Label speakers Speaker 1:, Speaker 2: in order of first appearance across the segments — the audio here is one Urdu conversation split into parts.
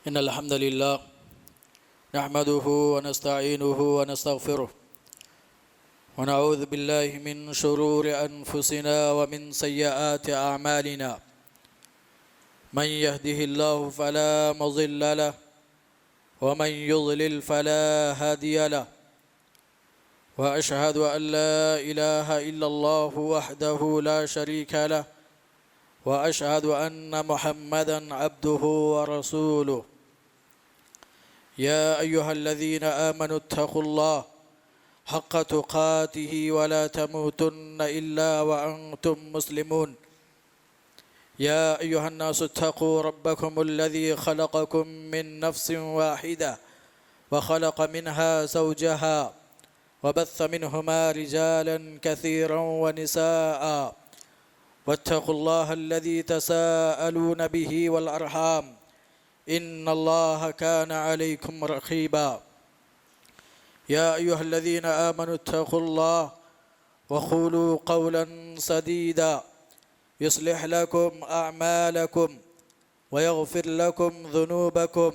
Speaker 1: إن الحمد لله نحمده ونستعينه ونستغفره ونعوذ بالله من شرور أنفسنا ومن سيئات أعمالنا من يهده الله فلا مضل له ومن يضلل فلا هادي له وأشهد أن لا إله إلا الله وحده لا شريك له وأشهد أن محمدًا عبده ورسوله يا أيها الذين آمنوا اتقوا الله حق تقاته ولا تموتن إلا وأنتم مسلمون يا أيها الناس اتقوا ربكم الذي خلقكم من نفس واحدة وخلق منها زوجها وبث منهما رجالا كثيرا ونساء واتقوا الله الذي تساءلون به والأرحام إن الله كان عليكم رقيبا يا أيها الذين آمنوا اتقوا الله وقولوا قولا سديدا يصلح لكم أعمالكم ويغفر لكم ذنوبكم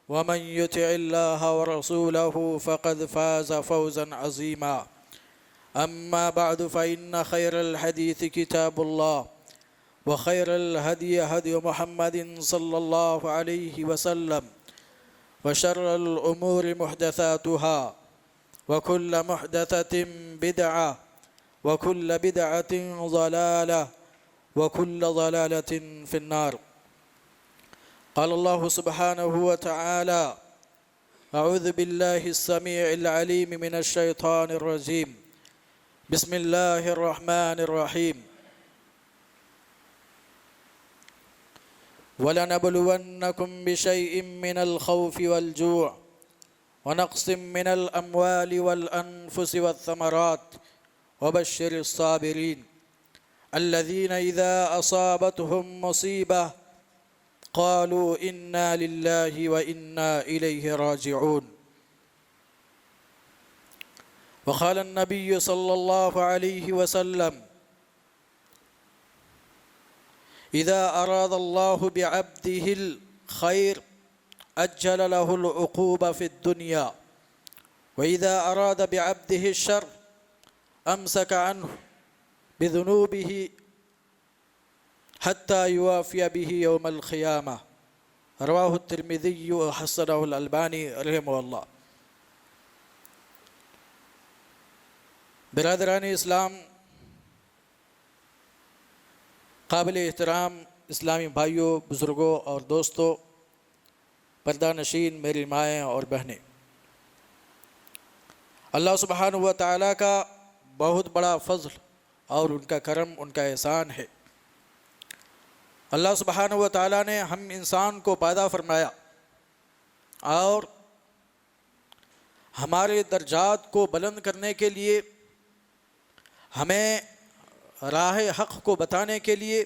Speaker 1: ومن يطع الله ورسوله فقد فاز فوزا عظيما أما بعد فإن خير الحديث كتاب الله وخير الهدي هدي محمد صلى الله عليه وسلم وشر الأمور محدثاتها وكل محدثة بدعة وكل بدعة ضلالة وكل ضلالة في النار قال الله سبحانه وتعالى أعوذ بالله السميع العليم من الشيطان الرجيم بسم الله الرحمن الرحيم وَلَنَبْلُوَنَّكُمْ بِشَيْءٍ مِّنَ الْخَوْفِ وَالْجُوعِ وَنَقْصٍ مِّنَ الْأَمْوَالِ وَالْأَنفُسِ وَالثَّمَرَاتِ وَبَشِّرِ الصَّابِرِينَ الَّذِينَ إِذَا أَصَابَتْهُمْ مُصِيبَةٌ قَالُوا إِنَّا لِلَّهِ وَإِنَّا إِلَيْهِ راجعون وقال النبي صلى الله عليه وسلم إذا أراد الله بعبده الخير أجل له العقوبة في الدنيا وإذا أراد بعبده الشر أمسك عنه بذنوبه حتى يوافي به يوم القيامة رواه الترمذي وحسنه الألباني رحمه الله. برادران اسلام، قابل احترام اسلامی بھائیوں، بزرگوں اور دوستوں، پردہ نشین میری مائیں اور بہنیں، اللہ سبحانہ و تعالیٰ کا بہت بڑا فضل اور ان کا کرم، ان کا احسان ہے۔ اللہ سبحانہ و تعالیٰ نے ہم انسان کو پیدا فرمایا اور ہمارے درجات کو بلند کرنے کے لیے، ہمیں راہ حق کو بتانے کے لیے،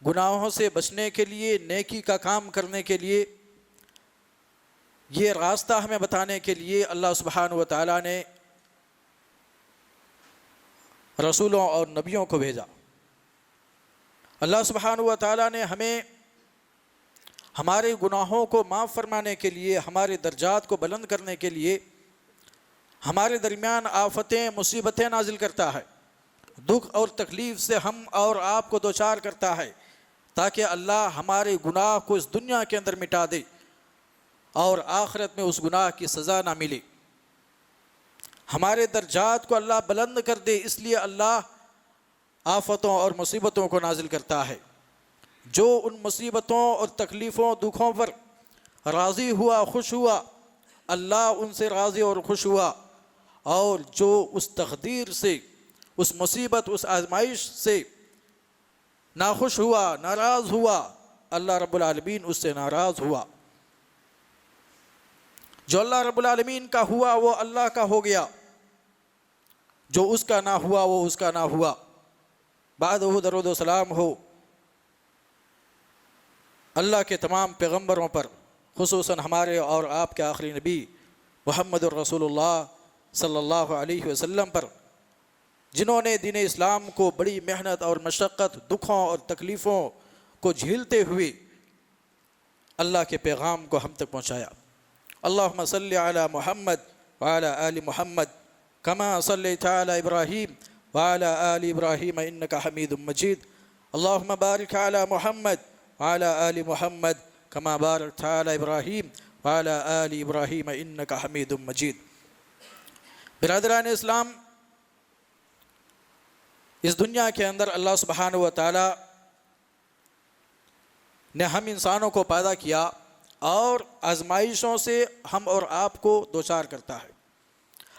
Speaker 1: گناہوں سے بچنے کے لیے، نیکی کا کام کرنے کے لیے، یہ راستہ ہمیں بتانے کے لیے اللہ سبحانہ و تعالیٰ نے رسولوں اور نبیوں کو بھیجا۔ اللہ سبحانہ و تعالیٰ نے ہمیں ہمارے گناہوں کو معاف فرمانے کے لیے، ہمارے درجات کو بلند کرنے کے لیے ہمارے درمیان آفتیں، مصیبتیں نازل کرتا ہے، دکھ اور تکلیف سے ہم اور آپ کو دوچار کرتا ہے، تاکہ اللہ ہمارے گناہ کو اس دنیا کے اندر مٹا دے اور آخرت میں اس گناہ کی سزا نہ ملے، ہمارے درجات کو اللہ بلند کر دے۔ اس لیے اللہ آفتوں اور مصیبتوں کو نازل کرتا ہے۔ جو ان مصیبتوں اور تکلیفوں، دکھوں پر راضی ہوا، خوش ہوا، اللہ ان سے راضی اور خوش ہوا، اور جو اس تقدیر سے، اس مصیبت، اس آزمائش سے ناخوش ہوا، ناراض ہوا، اللہ رب العالمین اس سے ناراض ہوا۔ جو اللہ رب العالمین کا ہوا وہ اللہ کا ہو گیا، جو اس کا نہ ہوا وہ اس کا نہ ہوا۔ بعد درود و سلام ہو اللہ کے تمام پیغمبروں پر، خصوصاً ہمارے اور آپ کے آخری نبی محمد الرسول اللہ صلی اللہ علیہ وسلم پر، جنہوں نے دین اسلام کو بڑی محنت اور مشقت، دکھوں اور تکلیفوں کو جھیلتے ہوئے اللہ کے پیغام کو ہم تک پہنچایا۔ اللہم صلی علی محمد وعلی آل محمد کما صلیت علی ابراہیم وعلی آل ابراہیم انک حمید مجید۔ اللہم بارک علی محمد وعلی آل محمد کما بارکت علی ابراہیم وعلی آل ابراہیم انک حمید مجید۔ برادران اسلام، اس دنیا کے اندر اللہ سبحانہ و تعالی نے ہم انسانوں کو پیدا کیا اور آزمائشوں سے ہم اور آپ کو دوچار کرتا ہے۔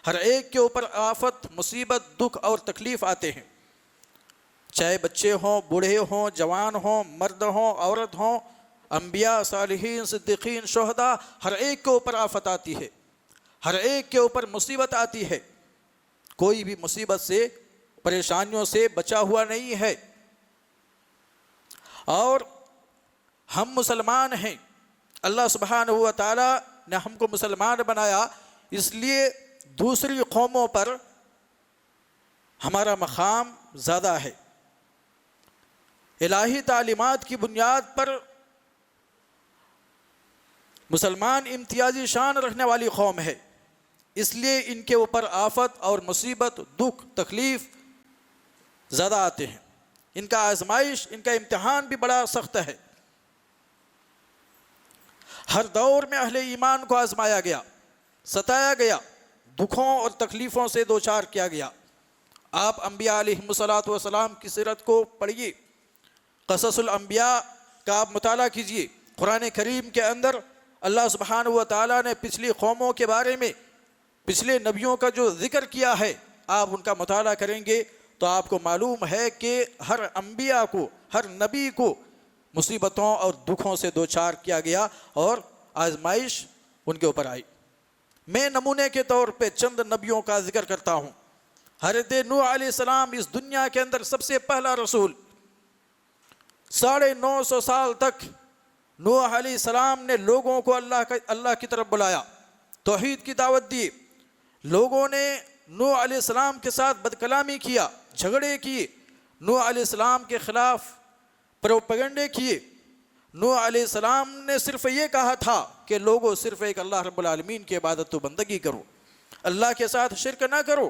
Speaker 1: ہر ایک کے اوپر آفت، مصیبت، دکھ اور تکلیف آتے ہیں، چاہے بچے ہوں، بوڑھے ہوں، جوان ہوں، مرد ہوں، عورت ہوں، انبیاء، صالحین، صدیقین، شہداء، ہر ایک کے اوپر آفت آتی ہے، ہر ایک کے اوپر مصیبت آتی ہے۔ کوئی بھی مصیبت سے، پریشانیوں سے بچا ہوا نہیں ہے۔ اور ہم مسلمان ہیں، اللہ سبحانہ و تعالی نے ہم کو مسلمان بنایا، اس لیے دوسری قوموں پر ہمارا مقام زیادہ ہے۔ الہی تعلیمات کی بنیاد پر مسلمان امتیازی شان رکھنے والی قوم ہے، اس لیے ان کے اوپر آفت اور مصیبت، دکھ، تکلیف زیادہ آتے ہیں۔ ان کا آزمائش، ان کا امتحان بھی بڑا سخت ہے۔ ہر دور میں اہل ایمان کو آزمایا گیا، ستایا گیا، دکھوں اور تکلیفوں سے دوچار کیا گیا۔ آپ انبیاء علیہم السلام کی سیرت کو پڑھیے، قصص الانبیاء کا آپ مطالعہ کیجئے۔ قرآن کریم کے اندر اللہ سبحانہ و تعالیٰ نے پچھلی قوموں کے بارے میں، پچھلے نبیوں کا جو ذکر کیا ہے، آپ ان کا مطالعہ کریں گے تو آپ کو معلوم ہے کہ ہر انبیاء کو، ہر نبی کو مصیبتوں اور دکھوں سے دوچار کیا گیا اور آزمائش ان کے اوپر آئی۔ میں نمونے کے طور پہ چند نبیوں کا ذکر کرتا ہوں۔ حضرت نوح علیہ السلام اس دنیا کے اندر سب سے پہلا رسول، 950 سال تک نوح علیہ السلام نے لوگوں کو اللہ کی طرف بلایا، توحید کی دعوت دی۔ لوگوں نے نوح علیہ السلام کے ساتھ بدکلامی کیا، جھگڑے کیے، نوح علیہ السلام کے خلاف پروپیگنڈے کیے۔ نوح علیہ السلام نے صرف یہ کہا تھا کہ لوگوں صرف ایک اللہ رب العالمین کی عبادت و بندگی کرو، اللہ کے ساتھ شرک نہ کرو۔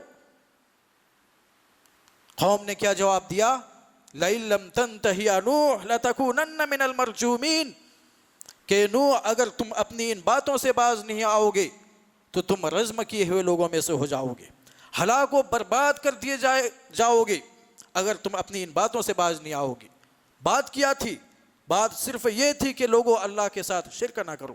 Speaker 1: قوم نے کیا جواب دیا؟ لَإِن لَّمْ تَنْتَهِ يَا نُوحُ لَتَكُونَنَّ مِنَ الْمَرْجُومِينَ، کہ نوح اگر تم اپنی ان باتوں سے باز نہیں آؤ گے تو تم رجم کیے ہوئے لوگوں میں سے ہو جاؤ گے، ہلاک و برباد کر دیے جاؤ گے اگر تم اپنی ان باتوں سے باز نہیں آؤ گے۔ بات کیا تھی؟ بات صرف یہ تھی کہ لوگوں اللہ کے ساتھ شرک نہ کرو،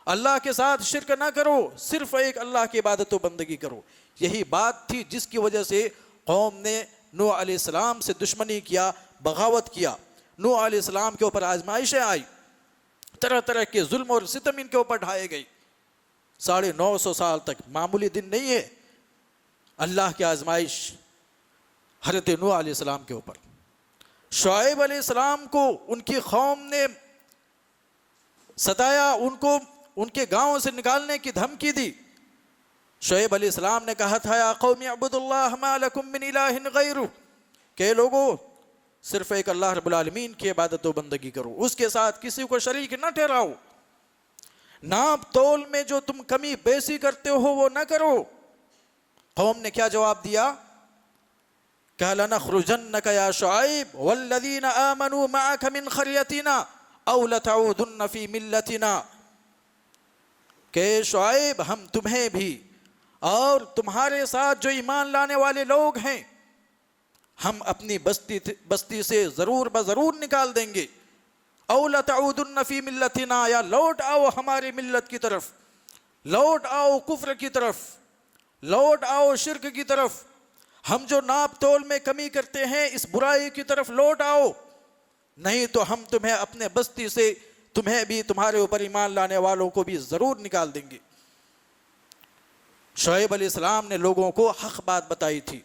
Speaker 1: اللہ کے ساتھ شرک نہ کرو، صرف ایک اللہ کی عبادت و بندگی کرو۔ یہی بات تھی جس کی وجہ سے قوم نے نوح علیہ السلام سے دشمنی کیا، بغاوت کیا۔ نوح علیہ السلام کے اوپر آزمائشیں آئی، طرح طرح کے ظلم اور ستم ان کے اوپر ڈھائے گئی۔ 950 سال تک معمولی دن نہیں ہے اللہ کی آزمائش حضرت نوح علیہ السلام کے اوپر۔ شعیب علیہ السلام کو ان کی قوم نے ستایا، ان کو ان کے گاؤں سے نکالنے کی دھمکی دی۔ شعیب علیہ السلام نے کہا تھا یا قوم اعبدوا اللہ ما لکم من الہ غیرہ، کہ لوگوں صرف ایک اللہ رب العالمین کی عبادت و بندگی کرو، اس کے ساتھ کسی کو شریک نہ ٹھہراؤ، ناپ تول میں جو تم کمی بیسی کرتے ہو وہ نہ کرو۔ قوم نے کیا جواب دیا؟ کہ لَنَخْرُجَنَّكَ يَا شُعَيْبُ وَالَّذِينَ آمَنُوا مَعَكَ مِنْ خَرْيَتِنَا أَوْ لَتَعُودُنَّ فِي مِلَّتِنَا، کہ شعیب ہم تمہیں بھی اور تمہارے ساتھ جو ایمان لانے والے لوگ ہیں ہم اپنی بستی سے ضرور بضرور نکال دیں گے۔ أَوْ لَتَعُودُنَّ فِي مِلَّتِنَا، یا لوٹ آؤ ہماری ملت کی طرف، لوٹ آؤ کفر کی طرف، لوٹ آؤ شرک کی طرف، ہم جو ناپ تول میں کمی کرتے ہیں اس برائی کی طرف لوٹ آؤ، نہیں تو ہم تمہیں اپنے بستی سے، تمہیں بھی، تمہارے اوپر ایمان لانے والوں کو بھی ضرور نکال دیں گے۔ شعیب علیہ السلام نے لوگوں کو حق بات بتائی تھی،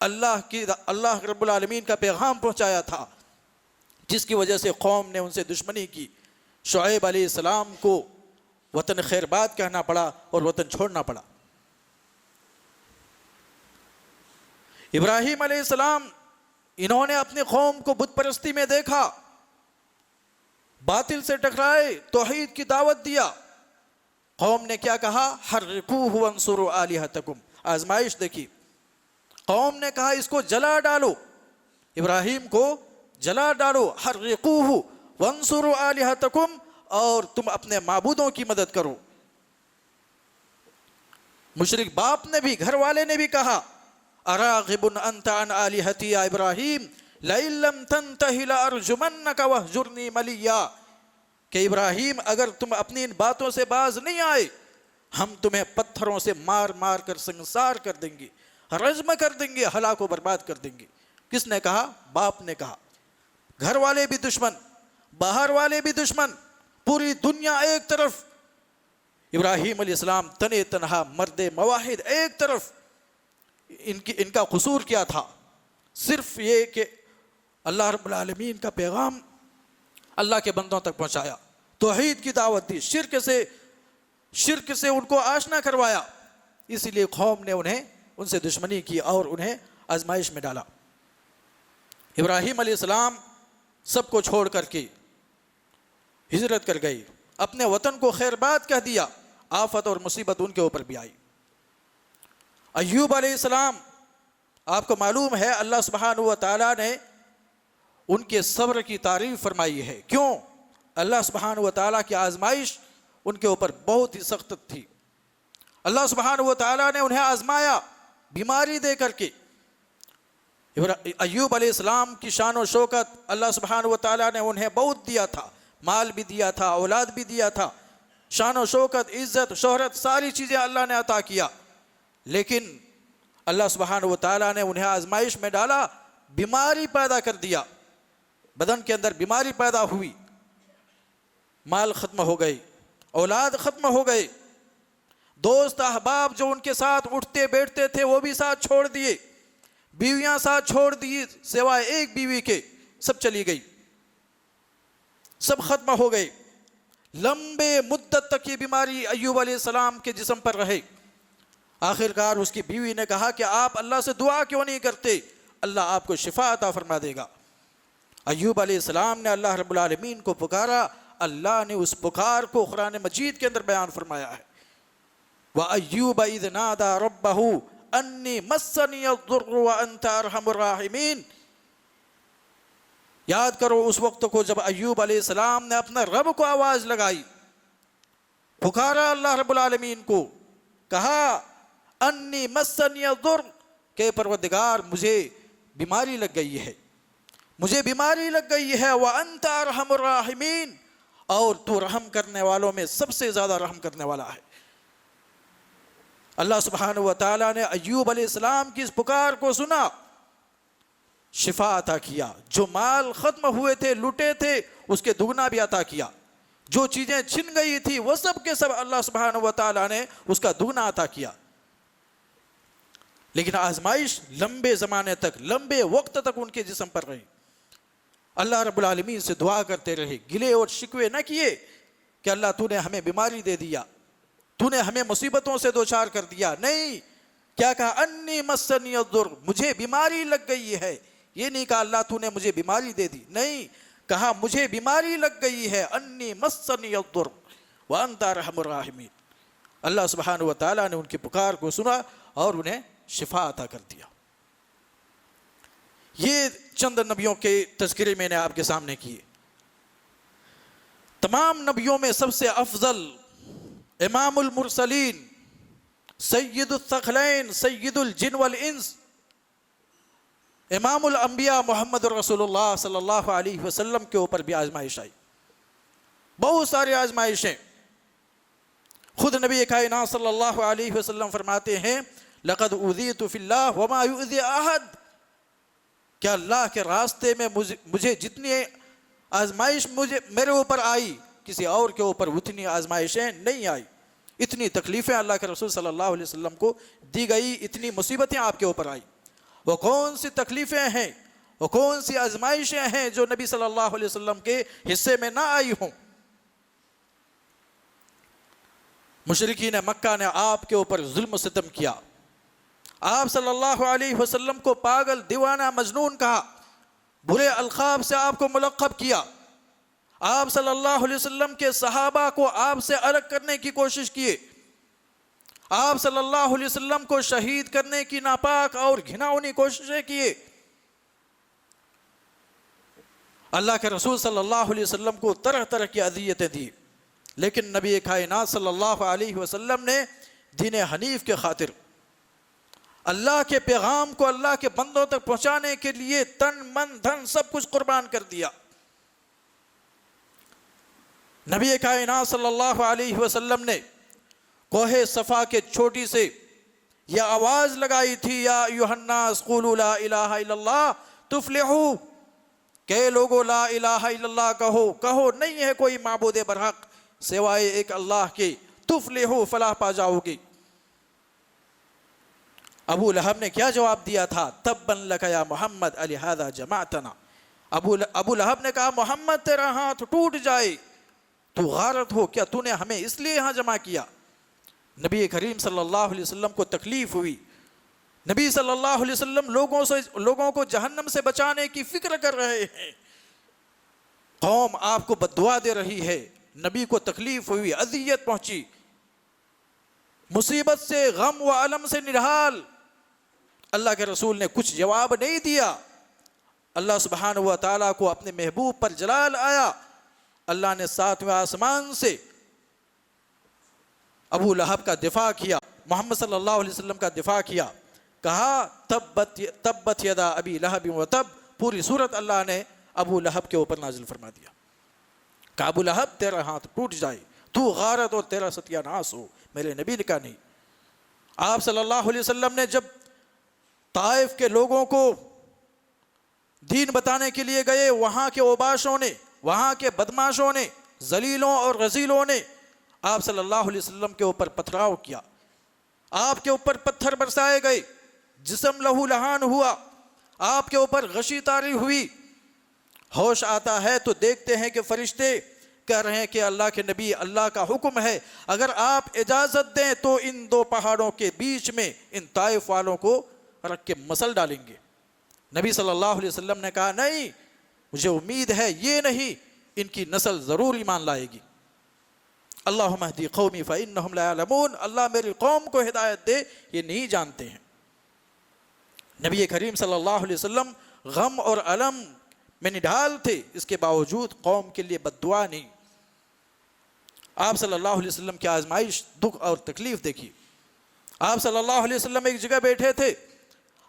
Speaker 1: اللہ رب العالمین کا پیغام پہنچایا تھا، جس کی وجہ سے قوم نے ان سے دشمنی کی۔ شعیب علیہ السلام کو وطن خیر بات کہنا پڑا اور وطن چھوڑنا پڑا۔ ابراہیم علیہ السلام، انہوں نے اپنی قوم کو بت پرستی میں دیکھا، باطل سے ٹکرائے، توحید کی دعوت دیا، قوم نے کیا کہا؟ حرقوہ وانصروا آلہتکم، آزمائش دیکھی، قوم نے کہا اس کو جلا ڈالو، ابراہیم کو جلا ڈالو، حرقوہ وانصروا آلہتکم، اور تم اپنے معبودوں کی مدد کرو۔ مشرک باپ نے بھی، گھر والے نے بھی کہا اراغب انت عن آلہتی یا ابراہیم لئن لم تنتہ لارجمنک واہجرنی ملیا، کہ ابراہیم اگر تم اپنی ان باتوں سے باز نہیں آئے، ہم تمہیں پتھروں سے مار مار کر سنسار کر دیں گے، رجم کر دیں گے، ہلاک و برباد کر دیں گے۔ کس نے کہا؟ باپ نے کہا۔ گھر والے بھی دشمن، باہر والے بھی دشمن، پوری دنیا ایک طرف، ابراہیم علیہ السلام تنے تنہا مرد مواحد ایک طرف۔ ان کا قصور کیا تھا؟ صرف یہ کہ اللہ رب العالمین کا پیغام اللہ کے بندوں تک پہنچایا، توحید کی دعوت دی، شرک سے ان کو آشنا کروایا، اسی لیے قوم نے ان سے دشمنی کی اور انہیں آزمائش میں ڈالا۔ ابراہیم علیہ السلام سب کو چھوڑ کر کے ہجرت کر گئی، اپنے وطن کو خیر باد کہہ دیا، آفت اور مصیبت ان کے اوپر بھی آئی۔ ایوب علیہ السلام، آپ کو معلوم ہے اللہ سبحانہ و تعالیٰ نے ان کے صبر کی تعریف فرمائی ہے۔ کیوں؟ اللہ سبحانہ و تعالیٰ کی آزمائش ان کے اوپر بہت ہی سخت تھی۔ اللہ سبحانہ و تعالیٰ نے انہیں آزمایا بیماری دے کر کے۔ ایوب علیہ السلام کی شان و شوکت اللہ سبحانہ و تعالیٰ نے انہیں بہت دیا تھا، مال بھی دیا تھا، اولاد بھی دیا تھا، شان و شوکت، عزت، شہرت، ساری چیزیں اللہ نے عطا کیا، لیکن اللہ سبحانہ و تعالیٰ نے انہیں آزمائش میں ڈالا، بیماری پیدا کر دیا، بدن کے اندر بیماری پیدا ہوئی، مال ختم ہو گئی، اولاد ختم ہو گئے، دوست احباب جو ان کے ساتھ اٹھتے بیٹھتے تھے وہ بھی ساتھ چھوڑ دیے، بیویاں ساتھ چھوڑ دی سوائے ایک بیوی کے، سب چلی گئی، سب ختم ہو گئے۔ لمبے مدت تک یہ بیماری ایوب علیہ السلام کے جسم پر رہے۔ آخرکار اس کی بیوی نے کہا کہ آپ اللہ سے دعا کیوں نہیں کرتے، اللہ آپ کو شفا عطا فرما دے گا۔ ایوب علیہ السلام نے اللہ رب العالمین کو پکارا، اللہ نے اس پکار کو قرآن مجید کے اندر بیان فرمایا ہے۔ وَأَيُّوبَ إِذْ نَادَى رَبَّهُ أَنِّي مَسَّنِيَ الضُّرُّ وَأَنْتَ أَرْحَمُ الرَّاحِمِينَ۔ یاد کرو اس وقت کو جب ایوب علیہ السلام نے اپنا رب کو آواز لگائی، پکارا اللہ رب العالمین کو، کہا انی مسنی الضر، کہ پروردگار مجھے بیماری لگ گئی ہے، مجھے بیماری لگ گئی ہے، وانت ارحم الراحمین، اور تو رحم کرنے والوں میں سب سے زیادہ رحم کرنے والا ہے۔ اللہ سبحانہ و تعالیٰ نے ایوب علیہ السلام کی اس پکار کو سنا، شفا عطا کیا، جو مال ختم ہوئے تھے، لوٹے تھے، اس کے دگنا بھی عطا کیا، جو چیزیں چھن گئی تھی وہ سب کے سب اللہ سبحانہ و تعالیٰ نے اس کا دگنا عطا کیا۔ لیکن آزمائش لمبے زمانے تک، لمبے وقت تک ان کے جسم پر رہی۔ اللہ رب العالمین سے دعا کرتے رہے، گلے اور شکوے نہ کیے کہ اللہ تو نے ہمیں بیماری دے دیا، تو نے ہمیں مصیبتوں سے دوچار کر دیا، نہیں، کیا کہا انی مسنی الضر، مجھے بیماری لگ گئی ہے، یہ نہیں کہا اللہ تو نے مجھے بیماری دے دی، نہیں، کہا مجھے بیماری لگ گئی ہے، انی مسنی الضر وانت ارحم الراحمین۔ اللہ سبحانہ و تعالیٰ نے ان کی پکار کو سنا اور انہیں شفا عطا کر دیا۔ یہ چند نبیوں کے تذکرے میں نے آپ کے سامنے کیے۔ تمام نبیوں میں سب سے افضل امام المرسلین، سید الثقلین، سید الجن والانس، امام الانبیاء محمد رسول اللہ صلی اللہ علیہ وسلم کے اوپر بھی آزمائش آئی، بہت ساری آزمائشیں۔ خود نبی کائنات صلی اللہ علیہ وسلم فرماتے ہیں لقد اوذیت فی اللہ وما یؤذی احد، کہ اللہ کے راستے میں مجھے جتنی آزمائش میرے اوپر آئی، کسی اور کے اوپر اتنی آزمائشیں نہیں آئی، اتنی تکلیفیں اللہ کے رسول صلی اللہ علیہ وسلم کو دی گئی، اتنی مصیبتیں آپ کے اوپر آئی۔ وہ کون سی تکلیفیں ہیں، وہ کون سی آزمائشیں ہیں جو نبی صلی اللہ علیہ وسلم کے حصے میں نہ آئی ہوں؟ مشرکین مکہ نے آپ کے اوپر ظلم و ستم کیا، آپ صلی اللہ علیہ وسلم کو پاگل، دیوانہ، مجنون کہا، برے القاب سے آپ کو ملقب کیا، آپ صلی اللہ علیہ وسلم کے صحابہ کو آپ سے الگ کرنے کی کوشش کیے، آپ صلی اللہ علیہ وسلم کو شہید کرنے کی ناپاک اور گھناؤنی کوششیں کیے۔ اللہ کے رسول صلی اللہ علیہ وسلم کو طرح طرح کی اذیتیں دی، لیکن نبی کائنات صلی اللہ علیہ وسلم نے دین حنیف کے خاطر اللہ کے پیغام کو اللہ کے بندوں تک پہنچانے کے لیے تن من دھن سب کچھ قربان کر دیا۔ نبی کائنات صلی اللہ علیہ وسلم نے کوہ صفا کے چھوٹی سے یہ آواز لگائی تھی، یا ایھا الناس قولوا لا الہ الا اللہ تفلحوا، کہ لوگوں لا الہ الا اللہ کہو نہیں ہے کوئی معبود برحق سوائے ایک اللہ کے، تفلحوا فلاح پا جاؤ گے۔ ابو لہب نے کیا جواب دیا تھا؟ تبا لک یا محمد لہذا جمعتنا۔ ابو لہب نے کہا محمد تیرا ہاتھ ٹوٹ جائے، تو غارت ہو کیا، تو نے ہمیں اس لیے یہاں جمع کیا؟ نبی کریم صلی اللہ علیہ وسلم کو تکلیف ہوئی، نبی صلی اللہ علیہ وسلم لوگوں کو جہنم سے بچانے کی فکر کر رہے ہیں، قوم آپ کو بددعا دے رہی ہے، نبی کو تکلیف ہوئی، اذیت پہنچی، مصیبت سے غم و الم سے نڈھال۔ اللہ کے رسول نے کچھ جواب نہیں دیا۔ اللہ سبحانہ و تعالیٰ کو اپنے محبوب پر جلال آیا، اللہ نے ساتویں آسمان سے ابو لہب کا دفاع کیا، محمد صلی اللہ علیہ وسلم کا دفاع کیا، کہا تبت یدا ابی لہب وتب، پوری سورت اللہ نے ابو لہب کے اوپر نازل فرما دیا، کہ ابو لہب تیرا ہاتھ ٹوٹ جائے، تو غارت اور تیرا ستیہ ناس ہو۔ میرے نبی نے کہا نہیں۔ آپ صلی اللہ علیہ وسلم نے جب طائف کے لوگوں کو دین بتانے کے لیے گئے، وہاں کے اوباشوں نے، وہاں کے بدماشوں نے، ذلیلوں اور غزیلوں نے آپ صلی اللہ علیہ وسلم کے اوپر پتھراؤ کیا، آپ کے اوپر پتھر برسائے گئے، جسم لہو لہان ہوا، آپ کے اوپر غشی طاری ہوئی۔ ہوش آتا ہے تو دیکھتے ہیں کہ فرشتے کہہ رہے ہیں کہ اللہ کے نبی، اللہ کا حکم ہے، اگر آپ اجازت دیں تو ان دو پہاڑوں کے بیچ میں ان طائف والوں کو رکھ کے مسل ڈالیں گے۔ نبی صلی اللہ علیہ وسلم نے کہا نہیں، مجھے امید ہے یہ نہیں، ان کی نسل ضرور ایمان لائے گی۔ اللہم اہدی قومی فإنہم لا یعلمون، اللہ میری قوم کو ہدایت دے، یہ نہیں جانتے ہیں۔ نبی کریم صلی اللہ علیہ وسلم غم اور الم میں نڈھال تھے، اس کے باوجود قوم کے لیے بد دعا نہیں۔ آپ صلی اللہ علیہ وسلم کی آزمائش، دکھ اور تکلیف دیکھی۔ آپ صلی اللہ علیہ وسلم ایک جگہ بیٹھے تھے،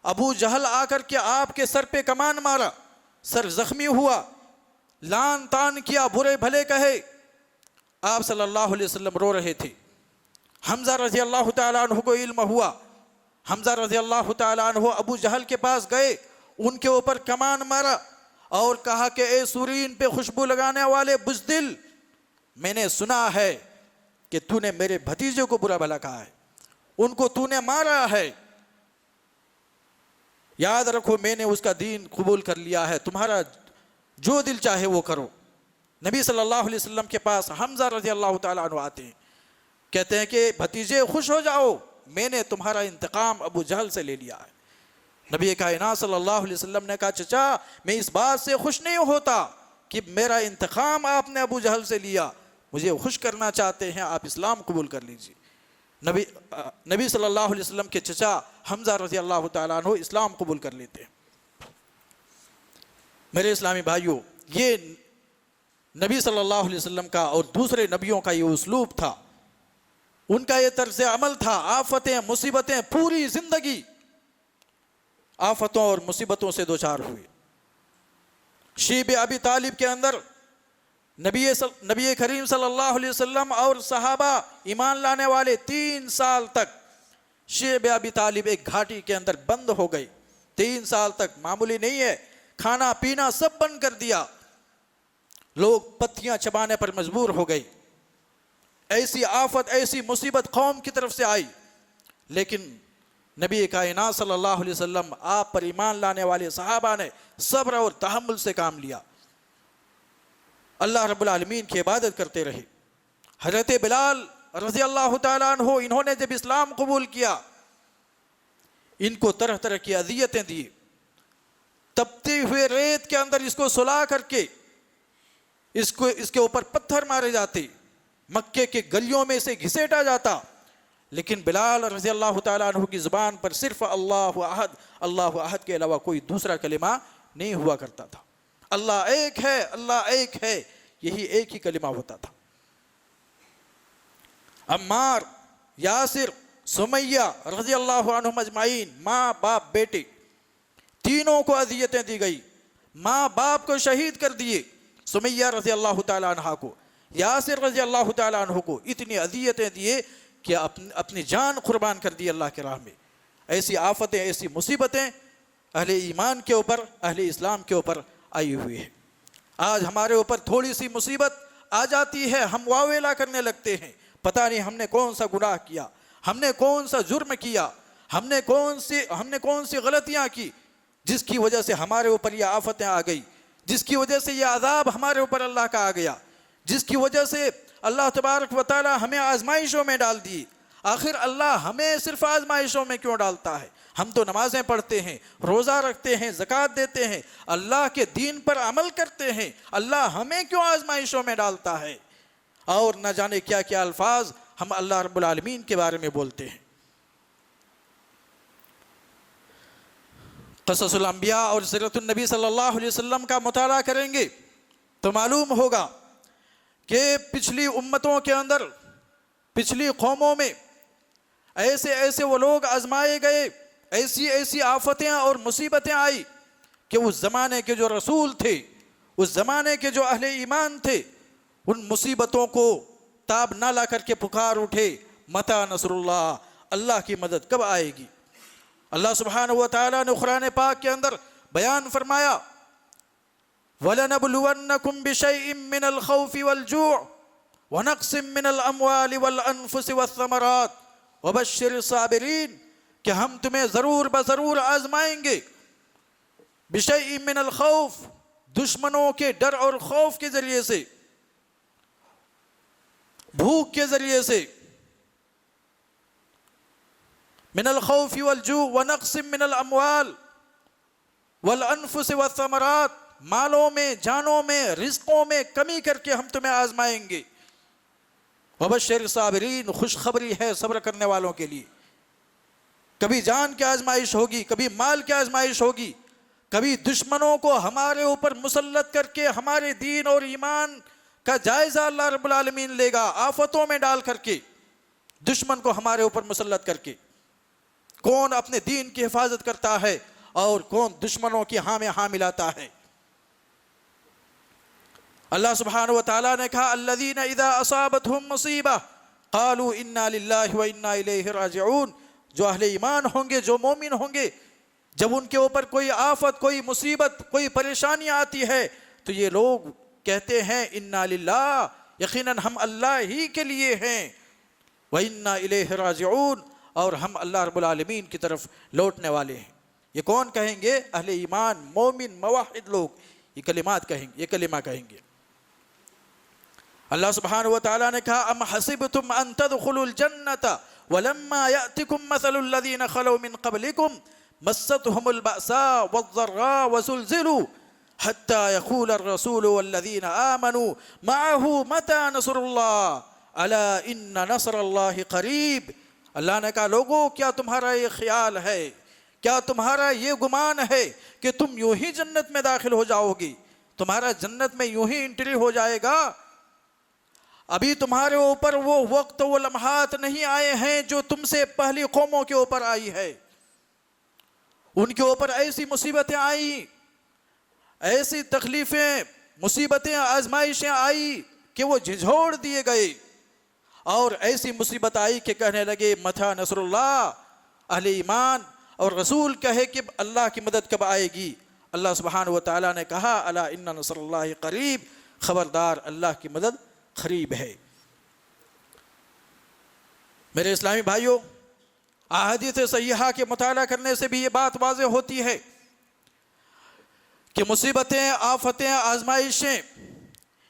Speaker 1: ابو جہل آ کر کے آپ کے سر پہ کمان مارا، سر زخمی ہوا، لان تان کیا، برے بھلے کہے۔ آپ صلی اللہ علیہ وسلم رو رہے تھے۔ حمزہ رضی اللہ تعالیٰ عنہ کو علم ہوا، حمزہ رضی اللہ تعالیٰ عنہ ابو جہل کے پاس گئے، ان کے اوپر کمان مارا اور کہا کہ اے سورین پہ خوشبو لگانے والے بزدل، میں نے سنا ہے کہ تو نے میرے بھتیجے کو برا بھلا کہا ہے، ان کو تو نے مارا ہے، یاد رکھو میں نے اس کا دین قبول کر لیا ہے، تمہارا جو دل چاہے وہ کرو۔ نبی صلی اللہ علیہ وسلم کے پاس حمزہ رضی اللہ تعالیٰ عنہ آتے ہیں، کہتے ہیں کہ بھتیجے خوش ہو جاؤ، میں نے تمہارا انتقام ابو جہل سے لے لیا ہے۔ نبی کائنات صلی اللہ علیہ وسلم نے کہا چچا میں اس بات سے خوش نہیں ہوتا کہ میرا انتقام آپ نے ابو جہل سے لیا، مجھے خوش کرنا چاہتے ہیں، آپ اسلام قبول کر لیجیے۔ نبی صلی اللہ علیہ وسلم کے چچا حمزہ رضی اللہ تعالیٰ عنہ اسلام قبول کر لیتے ہیں۔ میرے اسلامی بھائیوں، یہ نبی صلی اللہ علیہ وسلم کا اور دوسرے نبیوں کا یہ اسلوب تھا، ان کا یہ طرز عمل تھا۔ آفتیں، مصیبتیں، پوری زندگی آفتوں اور مصیبتوں سے دوچار ہوئے۔ شیب ابی طالب کے اندر نبی کریم صلی اللہ علیہ وسلم اور صحابہ ایمان لانے والے 3 سال تک شیب ابی طالب ایک گھاٹی کے اندر بند ہو گئی۔ 3 سال تک معمولی نہیں ہے، کھانا پینا سب بند کر دیا، لوگ پتیاں چبانے پر مجبور ہو گئی۔ ایسی آفت، ایسی مصیبت قوم کی طرف سے آئی، لیکن نبی کائنات صلی اللہ علیہ وسلم، آپ پر ایمان لانے والے صحابہ نے صبر اور تحمل سے کام لیا، اللہ رب العالمین کی عبادت کرتے رہے۔ حضرت بلال رضی اللہ تعالیٰ عنہ، انہوں نے جب اسلام قبول کیا، ان کو طرح طرح کی اذیتیں دی، تپتے ہوئے ریت کے اندر اس کو سلا کر کے اس کے اوپر پتھر مارے جاتے، مکے کے گلیوں میں سے گھسیٹا جاتا، لیکن بلال رضی اللہ تعالیٰ عنہ کی زبان پر صرف اللہ احد کے علاوہ کوئی دوسرا کلمہ نہیں ہوا کرتا تھا۔ اللہ ایک ہے، اللہ ایک ہے، یہی ایک ہی کلمہ ہوتا تھا۔ عمار، یاسر، سمیہ رضی اللہ عنہم اجمعین، ماں باپ بیٹے تینوں کو اذیتیں دی گئی، ماں باپ کو شہید کر دیے، سمیہ رضی اللہ تعالیٰ عنہ کو، یاسر رضی اللہ تعالیٰ عنہ کو اتنی اذیتیں دیے کہ اپنی جان قربان کر دی اللہ کی راہ میں۔ ایسی آفتیں، ایسی مصیبتیں اہل ایمان کے اوپر، اہل اسلام کے اوپر آئی ہوئی ہے۔ آج ہمارے اوپر تھوڑی سی مصیبت آ جاتی ہے، ہم واویلا کرنے لگتے ہیں، پتہ نہیں ہم نے کون سا گناہ کیا، ہم نے کون سا جرم کیا، ہم نے کون سی غلطیاں کی جس کی وجہ سے ہمارے اوپر یہ آفتیں آ گئی، جس کی وجہ سے یہ عذاب ہمارے اوپر اللہ کا آ گیا، جس کی وجہ سے اللہ تبارک و تعالی ہمیں آزمائشوں میں ڈال دی۔ آخر اللہ ہمیں صرف آزمائشوں میں کیوں ڈالتا ہے؟ ہم تو نمازیں پڑھتے ہیں، روزہ رکھتے ہیں، زکوٰۃ دیتے ہیں، اللہ کے دین پر عمل کرتے ہیں، اللہ ہمیں کیوں آزمائشوں میں ڈالتا ہے؟ اور نہ جانے کیا کیا الفاظ ہم اللہ رب العالمین کے بارے میں بولتے ہیں۔ قصص الانبیاء اور سیرت النبی صلی اللہ علیہ وسلم کا مطالعہ کریں گے تو معلوم ہوگا کہ پچھلی امتوں کے اندر، پچھلی قوموں میں ایسے وہ لوگ آزمائے گئے، ایسی آفتیں اور مصیبتیں آئی کہ اس زمانے کے جو رسول تھے، اس زمانے کے جو اہل ایمان تھے، ان مصیبتوں کو تاب نہ لا کر کے پکار اٹھے، متی نصر اللہ، اللہ کی مدد کب آئے گی؟ اللہ سبحانہ و تعالیٰ نے قرآن پاک کے اندر بیان فرمایا، وَلَنَبْلُوَنَّكُمْ بِشَيْءٍ مِّنَ الْخَوْفِ وَالْجُوعِ وَنَقْصٍ مِّنَ الْأَمْوَالِ وَالْأَنفُسِ وَالثَّمَرَاتِ وَبَشِّرِ الصَّابِرِينَ، کہ ہم تمہیں ضرور بضرور آزمائیں گے، بِشَيْءٍ مِّنَ الْخَوْفِ، دشمنوں کے ڈر اور خوف کے ذریعے سے، بھوک کے ذریعے سے، من الخوف والجوع ونقص من الاموال والانفس والثمرات، مالوں میں، جانوں میں، رزقوں میں کمی کر کے ہم تمہیں آزمائیں گے۔ وبشر الصابرین، خوشخبری ہے صبر کرنے والوں کے لیے۔ کبھی جان کی آزمائش ہوگی، کبھی مال کی آزمائش ہوگی، کبھی دشمنوں کو ہمارے اوپر مسلط کر کے ہمارے دین اور ایمان کا جائزہ اللہ رب العالمین لے گا، آفتوں میں ڈال کر کے، دشمن کو ہمارے اوپر مسلط کر کے۔ کون اپنے دین کی حفاظت کرتا ہے اور کون دشمنوں کی ہاں میں ہاں ملاتا ہے؟ اللہ سبحانہ و تعالیٰ نے کہا، الذین اذا اصابتہم مصیبہ قالوا انا للہ و انا الیہ راجعون، جو اہل ایمان ہوں گے، جو مومن ہوں گے، جب ان کے اوپر کوئی آفت، کوئی مصیبت، کوئی پریشانی آتی ہے تو یہ لوگ کہتے ہیں انا للہ، یقیناً ہم اللہ ہی کے لیے ہیں، و انا الیہ راجعون، اور ہم اللہ رب العالمین کی طرف لوٹنے والے ہیں۔ یہ کون کہیں گے؟ اہل ایمان، مومن، موحد لوگ یہ کلمات کہیں گے، یہ کلمہ کہیں گے۔ اللہ سبحانہ و تعالیٰ نے کہا، ام حسبتم ان تدخلوا الجنۃ ولما یأتکم مثل الذین خلوا من قبلکم مستهم البأساء والضراء وزلزلوا حتى يقول الرسول والذین آمنوا معه متى نصر اللہ الا ان نصر اللہ قریب۔ اللہ نے کہا، لوگوں کیا تمہارا یہ خیال ہے، کیا تمہارا یہ گمان ہے کہ تم یوں ہی جنت میں داخل ہو جاؤ گی، تمہارا جنت میں یوں ہی انٹری ہو جائے گا؟ ابھی تمہارے اوپر وہ وقت، وہ لمحات نہیں آئے ہیں جو تم سے پہلی قوموں کے اوپر آئی ہے۔ ان کے اوپر ایسی مصیبتیں آئیں، ایسی تکلیفیں، مصیبتیں، آزمائشیں آئی کہ وہ جھنجھوڑ دیے گئے، اور ایسی مصیبت آئی کہ کہنے لگے متی نصر اللہ، اہل ایمان اور رسول کہے کہ اللہ کی مدد کب آئے گی؟ اللہ سبحانہ و تعالیٰ نے کہا، الا ان نصر اللہ قریب، خبردار اللہ کی مدد قریب ہے۔ میرے اسلامی بھائیوں، احادیث صحیحہ کے مطالعہ کرنے سے بھی یہ بات واضح ہوتی ہے کہ مصیبتیں، آفتیں، آزمائشیں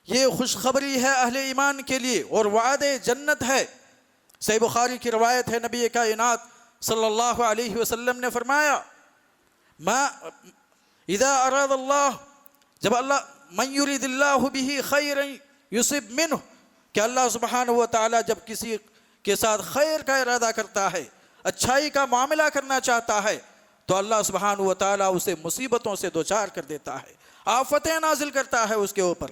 Speaker 1: یہ خوشخبری ہے اہل ایمان کے لیے اور وعد جنت ہے۔ صحیح بخاری کی روایت ہے، نبی کائنات صلی اللہ علیہ وسلم نے فرمایا، اذا اراد اللہ، جب اللہ من یرید اللہ بہ خیرا یصب منہ، کہ اللہ سبحانہ و تعالیٰ جب کسی کے ساتھ خیر کا ارادہ کرتا ہے، اچھائی کا معاملہ کرنا چاہتا ہے، تو اللہ سبحانہ و تعالیٰ اسے مصیبتوں سے دوچار کر دیتا ہے، آفتیں نازل کرتا ہے اس کے اوپر،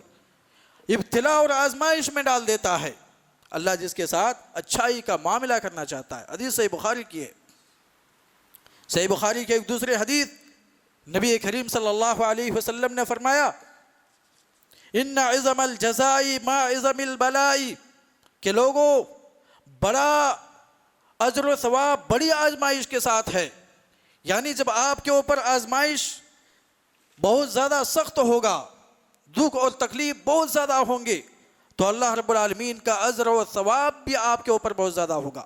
Speaker 1: ابتلا اور آزمائش میں ڈال دیتا ہے اللہ جس کے ساتھ اچھائی کا معاملہ کرنا چاہتا ہے۔ حدیث صحیح بخاری کی ہے۔ صحیح بخاری کے ایک دوسرے حدیث نبی کریم صلی اللہ علیہ وسلم نے فرمایا، ان عظم الجزائی ما عظم البلائی، کہ لوگوں بڑا اجر و ثواب بڑی آزمائش کے ساتھ ہے، یعنی جب آپ کے اوپر آزمائش بہت زیادہ سخت ہوگا، دکھ اور تکلیف بہت زیادہ ہوں گے، تو اللہ رب العالمین کا اجر و ثواب بھی آپ کے اوپر بہت زیادہ ہوگا۔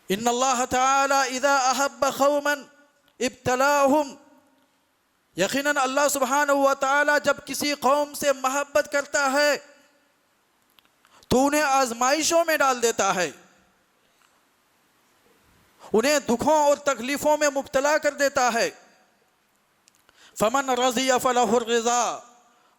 Speaker 1: ان اللہ تعالی اذا احب قوما ابتلاهم، یقیناً اللہ سبحانہ و تعالی جب کسی قوم سے محبت کرتا ہے تو انہیں آزمائشوں میں ڈال دیتا ہے، انہیں دکھوں اور تکلیفوں میں مبتلا کر دیتا ہے۔ فمن رضی فلہ الرضا،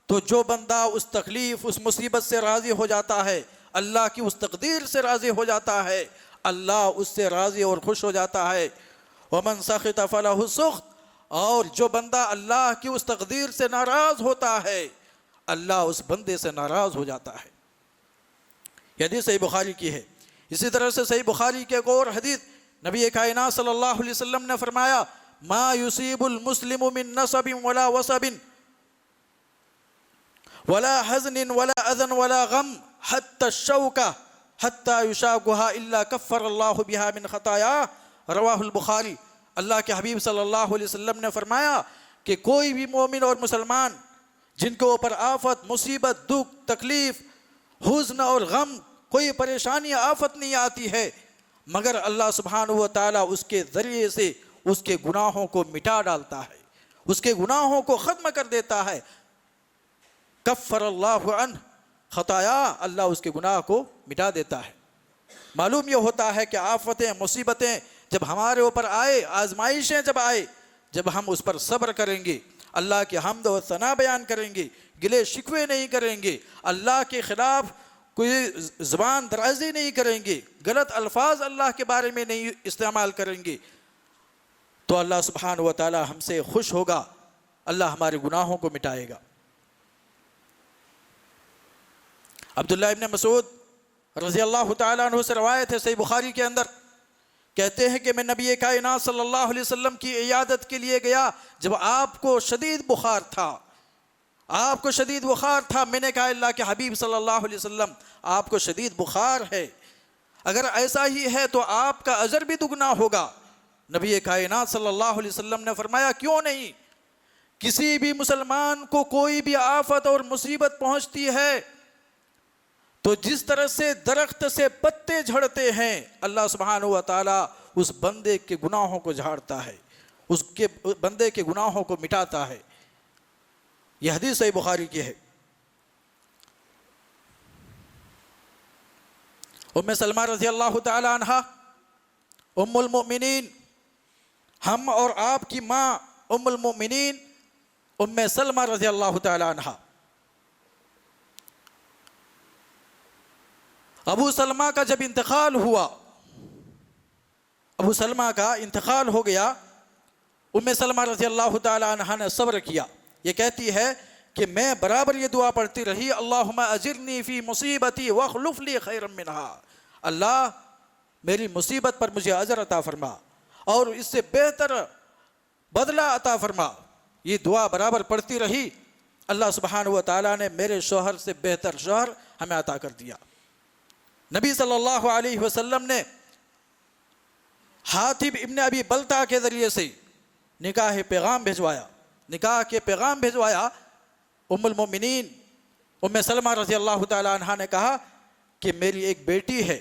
Speaker 1: تو جو بندہ اس تکلیف اس مصیبت سے راضی ہو جاتا ہے، اللہ کی اس تقدیر سے راضی ہو جاتا ہے، اللہ اس سے راضی اور خوش ہو جاتا ہے۔ ومن سخط فلہ السخط، اور جو بندہ اللہ کی اس تقدیر سے ناراض ہوتا ہے، اللہ اس بندے سے ناراض ہو جاتا ہے۔ یہ حدیث صحیح بخاری کی ہے۔ اسی طرح سے صحیح بخاری کے ایک اور حدیث نبی کائنات صلی اللہ علیہ وسلم نے فرمایا، ما یصیب المسلم من نصب ولا وصب ولا حزن ولا اذن ولا غم حتى الشوکہ حتى یشاقها الا کفر اللہ بها من خطایا، رواہ البخاری۔ اللہ کے حبیب صلی اللہ علیہ وسلم نے فرمایا کہ کوئی بھی مومن اور مسلمان جن کے اوپر آفت، مصیبت، دکھ، تکلیف، حزن اور غم، کوئی پریشانی آفت نہیں آتی ہے مگر اللہ سبحانہ و تعالیٰ اس کے ذریعے سے اس کے گناہوں کو مٹا ڈالتا ہے، اس کے گناہوں کو ختم کر دیتا ہے۔ کفر اللہ عنہ خطایا، اللہ اس کے گناہ کو مٹا دیتا ہے۔ معلوم یہ ہوتا ہے کہ آفتیں، مصیبتیں جب ہمارے اوپر آئے، آزمائشیں جب آئے، جب ہم اس پر صبر کریں گے، اللہ کی حمد و ثنا بیان کریں گے، گلے شکوے نہیں کریں گے، اللہ کے خلاف کوئی زبان درازی نہیں کریں گے، غلط الفاظ اللہ کے بارے میں نہیں استعمال کریں گے، تو اللہ سبحانہ و تعالی ہم سے خوش ہوگا، اللہ ہمارے گناہوں کو مٹائے گا۔ عبداللہ ابن مسعود رضی اللہ تعالیٰ عنہ سے روایت ہے صحیح بخاری کے اندر، کہتے ہیں کہ میں نبی کائنات صلی اللہ علیہ وسلم کی عیادت کے لیے گیا جب آپ کو شدید بخار تھا، آپ کو شدید بخار تھا۔ میں نے کہا اللہ کے حبیب صلی اللہ علیہ وسلم آپ کو شدید بخار ہے، اگر ایسا ہی ہے تو آپ کا اجر بھی دگنا ہوگا۔ نبی کائنات صلی اللہ علیہ وسلم نے فرمایا کیوں نہیں، کسی بھی مسلمان کو کوئی بھی آفت اور مصیبت پہنچتی ہے تو جس طرح سے درخت سے پتے جھڑتے ہیں، اللہ سبحانہ و تعالیٰ اس بندے کے گناہوں کو جھاڑتا ہے، اس کے بندے کے گناہوں کو مٹاتا ہے۔ یہ حدیث صحیح بخاری کی ہے۔ ام سلمہ رضی اللہ تعالی عنہا ام المؤمنین، ہم اور آپ کی ماں ام المؤمنین ام سلمہ رضی اللہ تعالی عنہا، ابو سلمہ کا جب انتقال ہوا، ابو سلمہ کا انتقال ہو گیا، ام سلمہ رضی اللہ تعالی عنہا نے صبر کیا۔ یہ کہتی ہے کہ میں برابر یہ دعا پڑھتی رہی، اللہم اجرنی فی مصیبتی واخلف لی خیرا منہا، اللہ میری مصیبت پر مجھے اجر عطا فرما اور اس سے بہتر بدلہ عطا فرما۔ یہ دعا برابر پڑھتی رہی، اللہ سبحانہ و تعالیٰ نے میرے شوہر سے بہتر شوہر ہمیں عطا کر دیا۔ نبی صلی اللہ علیہ وسلم نے حاتب ابن ابی بلتع کے ذریعے سے نکاح پیغام بھیجوایا، نکاح کے پیغام بھیجوایا۔ ام المؤمنین ام سلمہ رضی اللہ تعالی عنہا نے کہا کہ میری ایک بیٹی ہے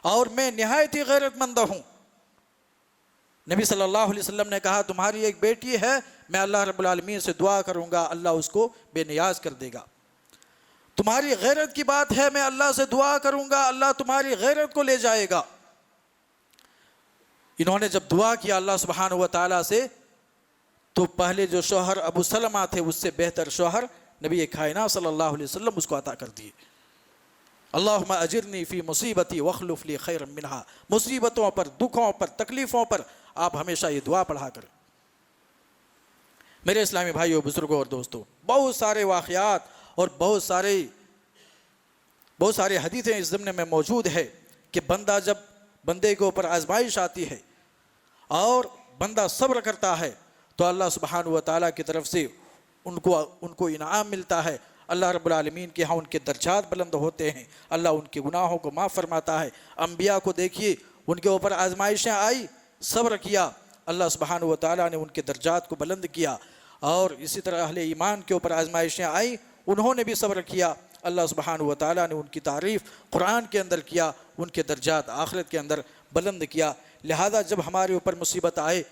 Speaker 1: اور میں نہایت ہی غیرت مند ہوں۔ نبی صلی اللہ علیہ وسلم نے کہا تمہاری ایک بیٹی ہے، میں اللہ رب العالمین سے دعا کروں گا، اللہ اس کو بے نیاز کر دے گا۔ تمہاری غیرت کی بات ہے، میں اللہ سے دعا کروں گا، اللہ تمہاری غیرت کو لے جائے گا۔ انہوں نے جب دعا کیا اللہ سبحانہ و تعالیٰ سے تو پہلے جو شوہر ابو سلمہ تھے اس سے بہتر شوہر نبی کائنات صلی اللہ علیہ وسلم اس کو عطا کر دیے۔ اللہم اجرنی فی مصیبتی واخلف لی خیرا منہا، مصیبتوں پر، دکھوں پر، تکلیفوں پر آپ ہمیشہ یہ دعا پڑھا کریں۔ میرے اسلامی بھائیوں، بزرگوں اور دوستوں، بہت سارے واقعات اور بہت سارے حدیثیں اس ضمن میں موجود ہے کہ بندے کے اوپر آزمائش آتی ہے اور بندہ صبر کرتا ہے تو اللہ سبحانہ و تعالیٰ کی طرف سے ان کو انعام ملتا ہے۔ اللہ رب العالمین کے ہاں ان کے درجات بلند ہوتے ہیں، اللہ ان کے گناہوں کو معاف فرماتا ہے۔ انبیاء کو دیکھیے، ان کے اوپر آزمائشیں آئی، صبر کیا، اللہ سبحانہ و تعالیٰ نے ان کے درجات کو بلند کیا۔ اور اسی طرح اہل ایمان کے اوپر آزمائشیں آئیں، انہوں نے بھی صبر کیا، اللہ سبحانہ و تعالیٰ نے ان کی تعریف قرآن کے اندر کیا، ان کے درجات آخرت کے اندر بلند کیا۔ لہذا جب ہمارے اوپر مصیبت آئے،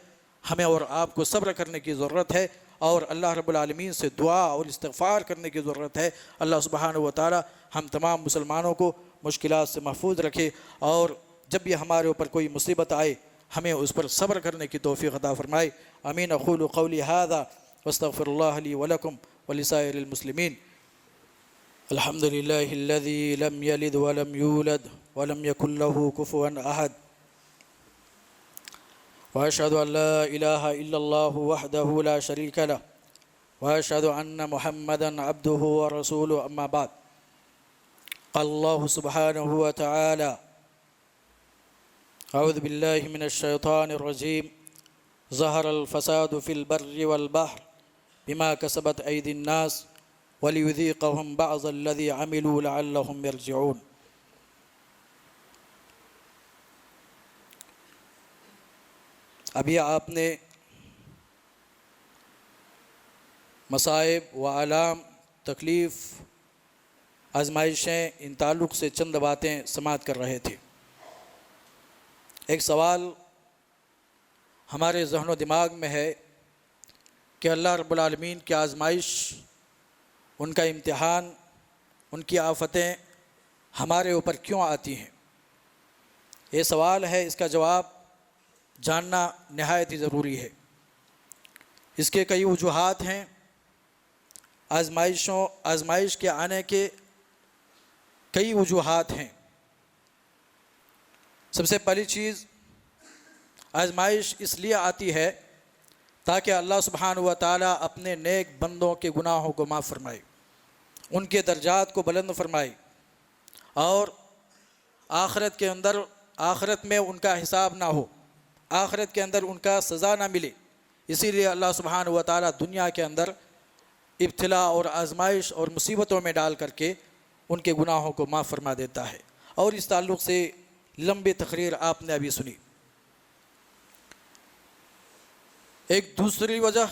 Speaker 1: ہمیں اور آپ کو صبر کرنے کی ضرورت ہے اور اللہ رب العالمین سے دعا اور استغفار کرنے کی ضرورت ہے۔ اللہ سبحانہ و تعالیٰ ہم تمام مسلمانوں کو مشکلات سے محفوظ رکھے، اور جب بھی ہمارے اوپر کوئی مصیبت آئے ہمیں اس پر صبر کرنے کی توفیق عطا فرمائے۔ آمین۔ اقول قولی ھذا واستغفر اللہ لی ولکم ولسائر المسلمین۔ الحمد للہ الذی لم یلد ولم یولد ولم یکن له کفوا احد، واشهد ان لا الہ الا اللہ وحدہ لا شریک لہ، واشهد ان محمدا عبدہ ورسولہ، اما بعد۔ قال اللہ سبحانہ وتعالی: اعوذ باللہ من الشیطان الرجیم، ظہر الفساد فی البر والبحر بما کسبت ایدی الناس ولیذیقہم بعض الذی عملوا لعلہم یرجعون۔ ابھی آپ نے مصائب و آلام، تکلیف، آزمائشیں، ان تعلق سے چند باتیں سماعت کر رہے تھے۔ ایک سوال ہمارے ذہن و دماغ میں ہے کہ اللہ رب العالمین کی آزمائش، ان کا امتحان، ان کی آفتیں ہمارے اوپر کیوں آتی ہیں؟ یہ سوال ہے، اس کا جواب جاننا نہایت ہی ضروری ہے۔ اس کے کئی وجوہات ہیں۔ آزمائش کے آنے کے کئی وجوہات ہیں۔ سب سے پہلی چیز، آزمائش اس لیے آتی ہے تاکہ اللہ سبحانہ و تعالیٰ اپنے نیک بندوں کے گناہوں کو معاف فرمائے، ان کے درجات کو بلند فرمائے، اور آخرت میں ان کا حساب نہ ہو، آخرت کے اندر ان کا سزا نہ ملے۔ اسی لیے اللہ سبحانہ و تعالیٰ دنیا کے اندر ابتلا اور آزمائش اور مصیبتوں میں ڈال کر کے ان کے گناہوں کو معاف فرما دیتا ہے۔ اور اس تعلق سے لمبی تقریر آپ نے ابھی سنی۔ ایک دوسری وجہ